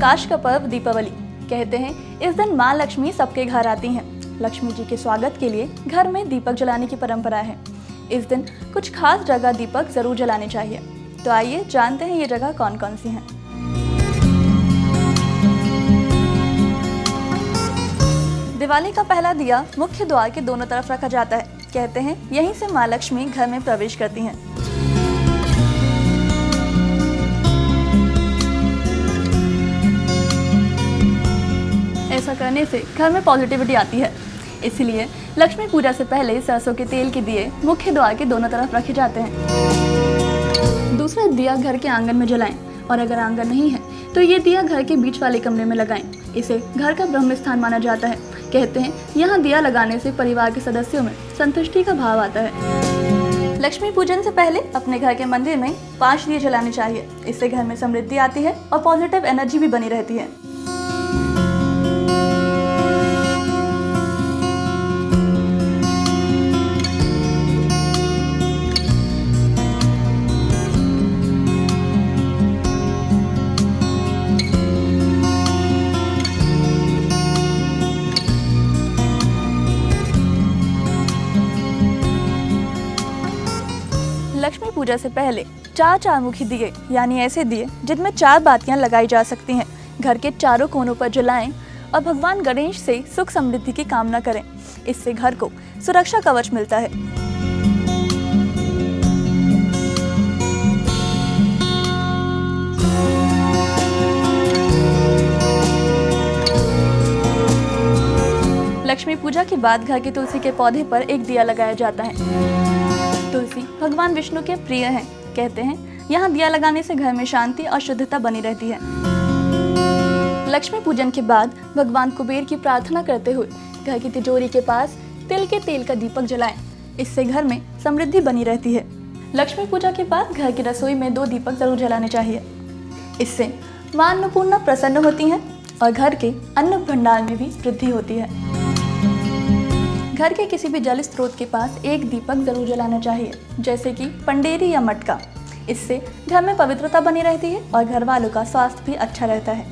प्रकाश का पर्व दीपावली। कहते हैं इस दिन माँ लक्ष्मी सबके घर आती हैं। लक्ष्मी जी के स्वागत के लिए घर में दीपक जलाने की परंपरा है। इस दिन कुछ खास जगह दीपक जरूर जलाने चाहिए। तो आइए जानते हैं ये जगह कौन कौन सी हैं। दिवाली का पहला दिया मुख्य द्वार के दोनों तरफ रखा जाता है। कहते हैं यहीं से माँ लक्ष्मी घर में प्रवेश करती हैं। ऐसा करने से घर में पॉजिटिविटी आती है। इसलिए लक्ष्मी पूजा से पहले सरसों के तेल के दिए मुख्य द्वार के दोनों तरफ रखे जाते हैं। दूसरा दिया घर के आंगन में जलाएं और अगर आंगन नहीं है तो ये दिया घर के बीच वाले कमरे में लगाएं। इसे घर का ब्रह्म स्थान माना जाता है। कहते हैं यहाँ दिया लगाने से परिवार के सदस्यों में संतुष्टि का भाव आता है। लक्ष्मी पूजन से पहले अपने घर के मंदिर में 5 दिए जलाने चाहिए। इससे घर में समृद्धि आती है और पॉजिटिव एनर्जी भी बनी रहती है। लक्ष्मी पूजा से पहले 4 मुखी दिए यानी ऐसे दिए जिनमें 4 बातियां लगाई जा सकती हैं घर के चारों कोनों पर जलाएं और भगवान गणेश से सुख समृद्धि की कामना करें। इससे घर को सुरक्षा कवच मिलता है। लक्ष्मी पूजा के बाद घर के तुलसी के पौधे पर एक दिया लगाया जाता है। तुलसी भगवान विष्णु के प्रिय हैं। कहते हैं यहाँ दिया लगाने से घर में शांति और शुद्धता बनी रहती है। लक्ष्मी पूजन के बाद भगवान कुबेर की प्रार्थना करते हुए घर की तिजोरी के पास तिल के तेल का दीपक जलाएं। इससे घर में समृद्धि बनी रहती है। लक्ष्मी पूजा के बाद घर की रसोई में 2 दीपक जरूर जलाने चाहिए। इससे मां अन्नपूर्णा प्रसन्न होती हैं और घर के अन्न भंडार में भी वृद्धि होती है। घर के किसी भी जल स्रोत के पास एक दीपक जरूर जलाना चाहिए, जैसे कि पंडेरी या मटका। इससे घर में पवित्रता बनी रहती है और घर वालों का स्वास्थ्य भी अच्छा रहता है।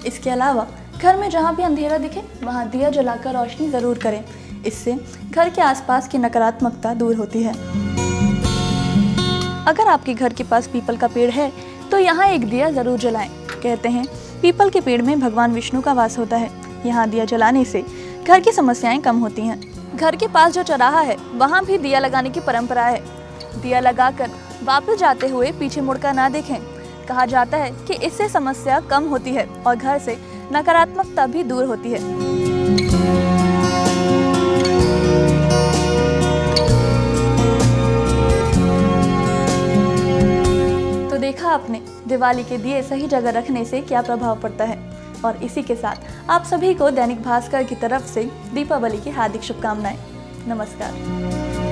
इसके अलावा घर में जहाँ भी अंधेरा दिखे वहाँ दिया जलाकर रोशनी जरूर करें। इससे घर के आसपास की नकारात्मकता दूर होती है। अगर आपके घर के पास पीपल का पेड़ है तो यहाँ एक दिया जरूर जलाएं। कहते हैं पीपल के पेड़ में भगवान विष्णु का वास होता है। यहाँ दिया जलाने से घर की समस्याएं कम होती हैं। घर के पास जो चौराहा है वहाँ भी दिया लगाने की परंपरा है। दिया लगाकर वापस जाते हुए पीछे मुड़कर ना देखें। कहा जाता है कि इससे समस्या कम होती है और घर से नकारात्मकता भी दूर होती है। तो देखा आपने दिवाली के दिए सही जगह रखने से क्या प्रभाव पड़ता है। और इसी के साथ आप सभी को दैनिक भास्कर की तरफ से दीपावली की हार्दिक शुभकामनाएं। नमस्कार।